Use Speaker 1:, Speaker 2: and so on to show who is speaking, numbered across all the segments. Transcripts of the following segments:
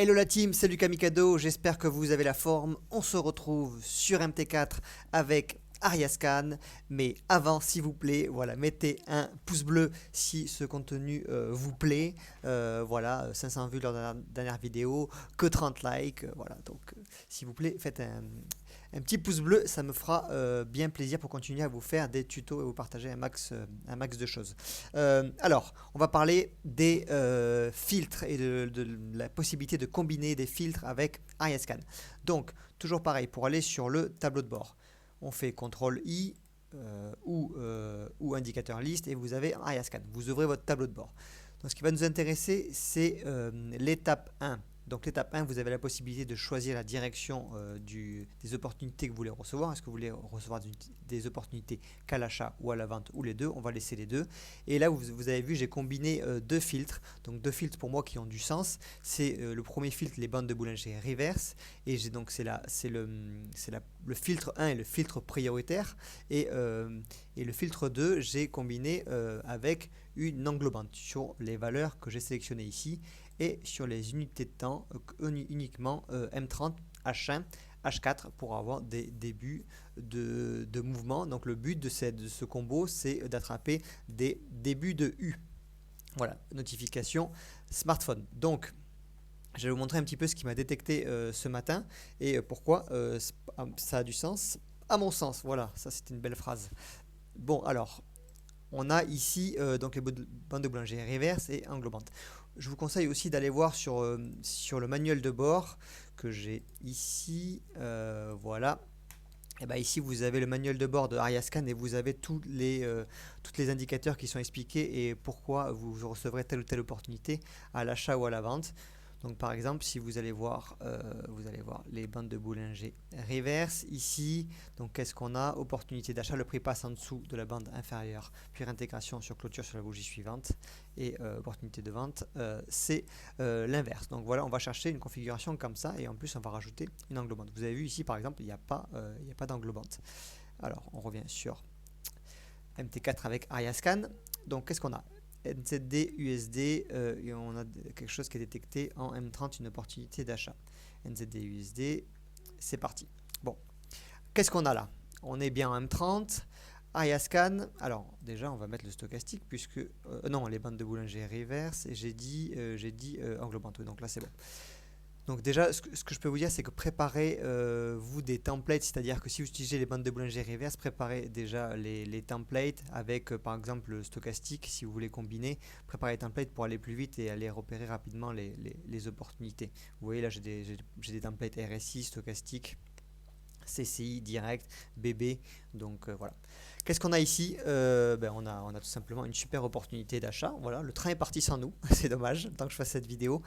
Speaker 1: Hello la team, c'est Lucas Mikado, j'espère que vous avez la forme. On se retrouve sur MT4 avec Ariascan, mais avant s'il vous plaît, voilà, mettez un pouce bleu si ce contenu vous plaît. Voilà, 500 vues lors de la dernière vidéo, que 30 likes, voilà, donc s'il vous plaît, faites un petit pouce bleu, ça me fera bien plaisir pour continuer à vous faire des tutos et vous partager un max de choses. Alors, on va parler des filtres et de la possibilité de combiner des filtres avec Ariascan. Donc, toujours pareil, pour aller sur le tableau de bord, on fait CTRL-I ou indicateur liste et vous avez Ariascan. Vous ouvrez votre tableau de bord. Donc, ce qui va nous intéresser, c'est l'étape 1. Donc l'étape 1, vous avez la possibilité de choisir la direction des opportunités que vous voulez recevoir. Est-ce que vous voulez recevoir des opportunités qu'à l'achat ou à la vente ou les deux? On va laisser les deux. Et là, vous avez vu, j'ai combiné deux filtres. Donc deux filtres pour moi qui ont du sens. C'est le premier filtre, les bandes de boulangerie reverse. Et donc c'est le filtre 1 et le filtre prioritaire. Et le filtre 2, j'ai combiné avec une englobante sur les valeurs que j'ai sélectionnées ici. Et sur les unités de temps, uniquement M30, H1, H4 pour avoir des débuts de mouvement. Donc le but de ce combo, c'est d'attraper des débuts de U. Voilà, notification smartphone. Donc, je vais vous montrer un petit peu ce qui m'a détecté ce matin et pourquoi ça a du sens, à mon sens. Voilà, ça c'est une belle phrase. Bon, alors, on a ici donc les bandes de boulangerie reverse et englobante. Je vous conseille aussi d'aller voir sur le manuel de bord que j'ai ici. Voilà. Et ben ici, vous avez le manuel de bord de Ariascan et vous avez tous les indicateurs qui sont expliqués et pourquoi vous recevrez telle ou telle opportunité à l'achat ou à la vente. Donc par exemple, si vous allez voir les bandes de boulanger reverse ici. Donc qu'est-ce qu'on a? Opportunité d'achat, le prix passe en dessous de la bande inférieure, puis réintégration sur clôture sur la bougie suivante et opportunité de vente, c'est l'inverse. Donc voilà, on va chercher une configuration comme ça et en plus on va rajouter une englobante. Vous avez vu ici par exemple, il n'y a pas d'englobante. Alors on revient sur MT4 avec Ariascan. Donc qu'est-ce qu'on a? NZD, USD, et on a quelque chose qui est détecté en M30, une opportunité d'achat. NZD, USD, c'est parti. Bon, qu'est-ce qu'on a là? On est bien en M30. Ariascan, alors déjà on va mettre le stochastique puisque non, les bandes de boulanger reverse et j'ai dit englobante, oui, donc là c'est bon. Donc déjà, ce que je peux vous dire, c'est que préparez vous des templates, c'est-à-dire que si vous utilisez les bandes de boulanger reverse, préparez déjà les templates avec par exemple le stochastique, si vous voulez combiner, préparez les templates pour aller plus vite et aller repérer rapidement les opportunités. Vous voyez là, j'ai des templates RSI, stochastique, CCI, direct, BB, donc voilà. Qu'est-ce qu'on a ici? On a tout simplement une super opportunité d'achat. Voilà, le train est parti sans nous, c'est dommage, tant que je fasse cette vidéo.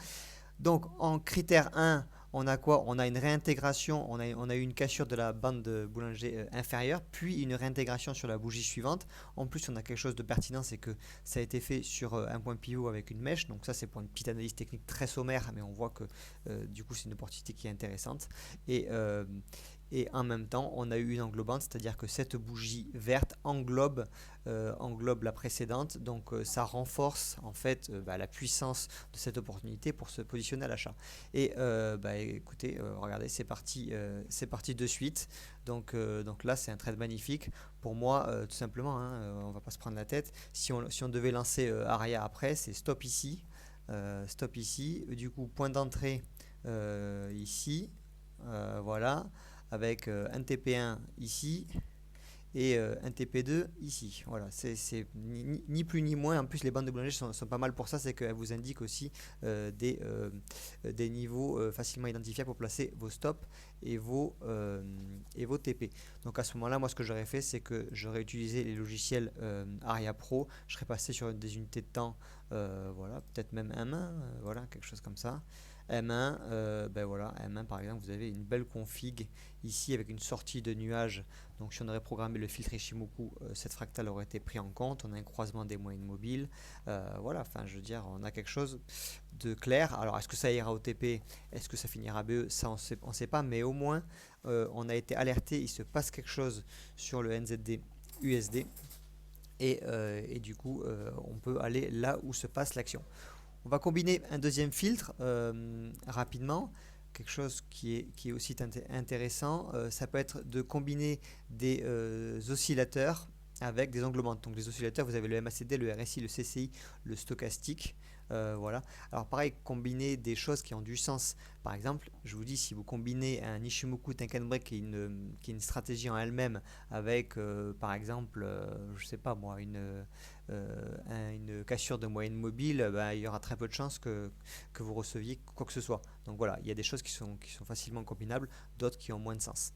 Speaker 1: Donc en critère 1, on a quoi? On a une réintégration, on a eu une cassure de la bande de boulanger inférieure, puis une réintégration sur la bougie suivante. En plus, on a quelque chose de pertinent, c'est que ça a été fait sur un point pivot avec une mèche. Donc ça, c'est pour une petite analyse technique très sommaire, mais on voit que du coup, c'est une opportunité qui est intéressante. Et en même temps, on a eu une englobante, c'est-à-dire que cette bougie verte englobe la précédente. Donc ça renforce en fait la puissance de cette opportunité pour se positionner à l'achat. Et écoutez, regardez, c'est parti de suite. Donc là, c'est un trade magnifique. Pour moi, tout simplement, on va pas se prendre la tête. Si on devait lancer Aria après, c'est stop ici. Stop ici. Du coup, point d'entrée ici. Voilà. Avec un TP1 ici et un TP2 ici. Voilà, c'est ni plus ni moins. En plus, les bandes de boulanger sont pas mal pour ça, c'est qu'elles vous indiquent aussi des niveaux facilement identifiables pour placer vos stops et vos TP. Donc à ce moment-là, moi ce que j'aurais fait, c'est que j'aurais utilisé les logiciels Aria Pro, je serais passé sur des unités de temps, voilà, peut-être même M1, voilà, quelque chose comme ça. M1, voilà, M1 par exemple, vous avez une belle config ici avec une sortie de nuage. Donc si on aurait programmé le filtre Ishimoku, cette fractale aurait été pris en compte. On a un croisement des moyennes mobiles. Voilà, enfin je veux dire, on a quelque chose de clair. Alors est-ce que ça ira au TP? Est-ce que ça finira BE? Ça on sait pas, mais au moins on a été alerté, il se passe quelque chose sur le NZD USD. Et du coup on peut aller là où se passe l'action. On va combiner un deuxième filtre rapidement. Quelque chose qui est aussi intéressant, ça peut être de combiner des oscillateurs avec des englobantes. Donc les oscillateurs, vous avez le MACD, le RSI, le CCI, le stochastique. Voilà. Alors pareil, combiner des choses qui ont du sens. Par exemple, je vous dis, si vous combinez un Ishimoku Tenkan-Break qui est une stratégie en elle-même avec, par exemple, je sais pas moi, une cassure de moyenne mobile, il y aura très peu de chances que vous receviez quoi que ce soit. Donc voilà, il y a des choses qui sont facilement combinables, d'autres qui ont moins de sens.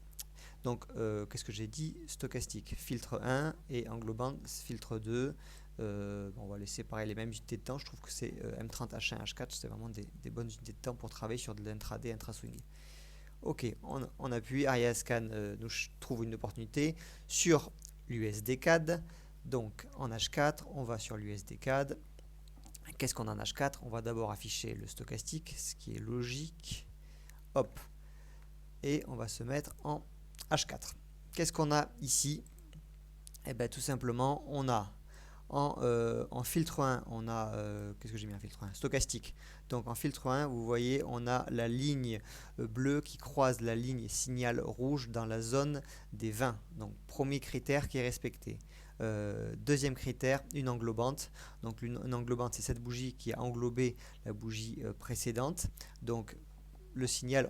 Speaker 1: Donc, qu'est-ce que j'ai dit? Stochastique, filtre 1 et englobant filtre 2. On va laisser pareil les mêmes unités de temps. Je trouve que c'est M30, H1, H4, c'est vraiment des bonnes unités de temps pour travailler sur de l'intraday, intra-swing. Ok, on appuie. Ariascan nous trouve une opportunité sur l'USD CAD. Donc, en H4, on va sur l'USD CAD. Qu'est-ce qu'on a en H4? On va d'abord afficher le stochastique, ce qui est logique. Hop. Et on va se mettre en H4. Qu'est-ce qu'on a ici? Eh bien, tout simplement, on a en filtre 1, on a, qu'est-ce que j'ai mis en filtre 1? Stochastique. Donc en filtre 1, vous voyez, on a la ligne bleue qui croise la ligne signal rouge dans la zone des 20. Donc premier critère qui est respecté. Deuxième critère, une englobante. Donc une englobante, c'est cette bougie qui a englobé la bougie précédente. Donc le signal,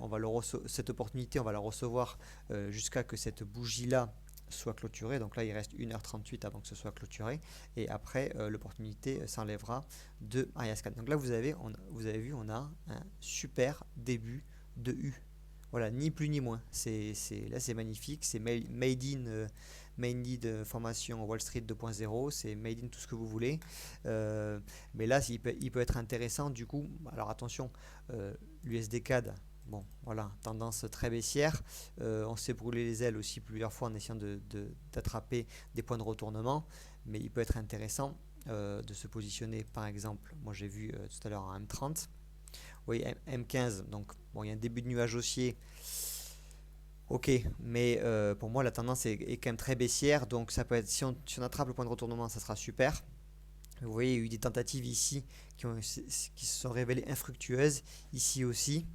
Speaker 1: cette opportunité, on va la recevoir jusqu'à que cette bougie-là soit clôturée. Donc là, il reste 1h38 avant que ce soit clôturé. Et après, l'opportunité s'enlèvera de Ariascan. Donc là, vous avez vu, on a un super début de U. Voilà, ni plus ni moins. Là, c'est magnifique. C'est made in formation Wall Street 2.0. C'est made in tout ce que vous voulez. Mais là, il peut être intéressant. Du coup, alors attention, l'USD CAD. Bon, voilà, tendance très baissière. On s'est brûlé les ailes aussi plusieurs fois en essayant d'attraper des points de retournement. Mais il peut être intéressant de se positionner, par exemple, moi j'ai vu tout à l'heure en M30. Oui, M15, donc bon, il y a un début de nuage haussier. Ok, mais pour moi la tendance est quand même très baissière. Donc ça peut être, si on attrape le point de retournement, ça sera super. Vous voyez, il y a eu des tentatives ici qui se sont révélées infructueuses. Ici aussi.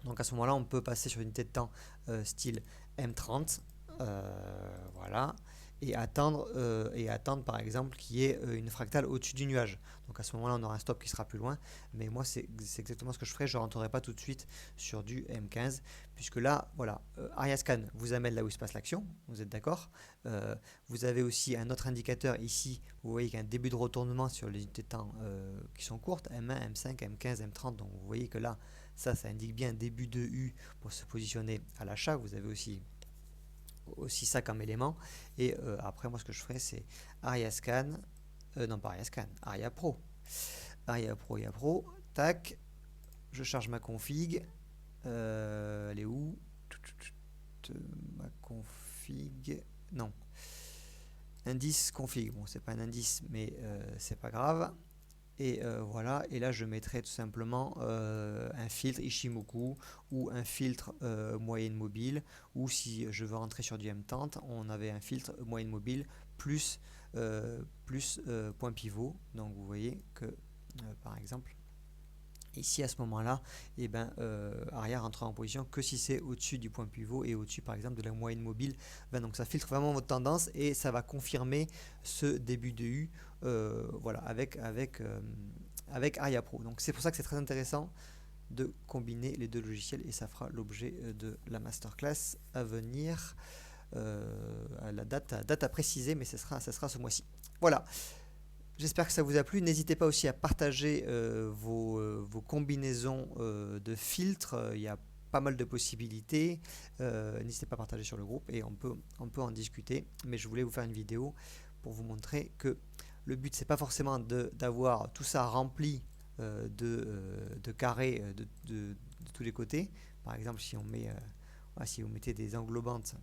Speaker 1: Donc à ce moment-là, on peut passer sur une unité de temps style M30, voilà, et attendre par exemple qu'il y ait une fractale au-dessus du nuage. Donc à ce moment-là, on aura un stop qui sera plus loin, mais moi c'est exactement ce que je ferai. Je ne rentrerai pas tout de suite sur du M15, puisque là, voilà, Ariascan vous amène là où il se passe l'action, vous êtes d'accord. Vous avez aussi un autre indicateur ici, vous voyez qu'il y a un début de retournement sur les unités de temps qui sont courtes, M1, M5, M15, M30, donc vous voyez que là, ça indique bien un début de U pour se positionner à l'achat. Vous avez aussi ça comme élément. Et après, moi, ce que je ferai, c'est Ariascan. Non, pas Ariascan, Aria Pro. Aria Pro. Tac. Je charge ma config. Elle est où? Ma config. Non. Indice config. Bon, c'est pas un indice, mais c'est pas grave. Et voilà, et là je mettrai tout simplement un filtre Ishimoku ou un filtre moyenne mobile, ou si je veux rentrer sur du M30, on avait un filtre moyenne mobile plus point pivot. Donc vous voyez que par exemple ici à ce moment-là, Aria rentrera en position que si c'est au-dessus du point pivot et au-dessus par exemple de la moyenne mobile 20. Donc ça filtre vraiment votre tendance et ça va confirmer ce début de U voilà, avec Aria Pro. Donc c'est pour ça que c'est très intéressant de combiner les deux logiciels et ça fera l'objet de la masterclass à venir. À la date à préciser, mais ça sera ce mois-ci. Voilà. J'espère que ça vous a plu. N'hésitez pas aussi à partager vos combinaisons de filtres. Il y a pas mal de possibilités. N'hésitez pas à partager sur le groupe et on peut en discuter. Mais je voulais vous faire une vidéo pour vous montrer que le but, c'est pas forcément d'avoir tout ça rempli de carrés de tous les côtés. Par exemple, si vous mettez des englobantes,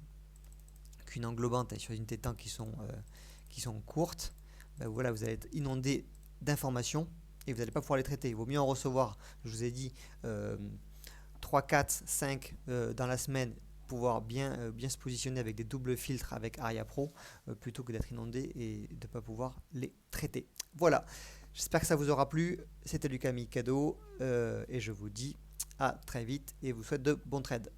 Speaker 1: qu'une englobante est sur une unité de temps qui sont courtes, voilà, vous allez être inondé d'informations et vous n'allez pas pouvoir les traiter. Il vaut mieux en recevoir, je vous ai dit, 3, 4, 5 dans la semaine, pouvoir bien se positionner avec des doubles filtres avec Aria Pro, plutôt que d'être inondé et de ne pas pouvoir les traiter. Voilà, J'espère que ça vous aura plu. C'était Lucas Mikado et je vous dis à très vite et vous souhaite de bons trades.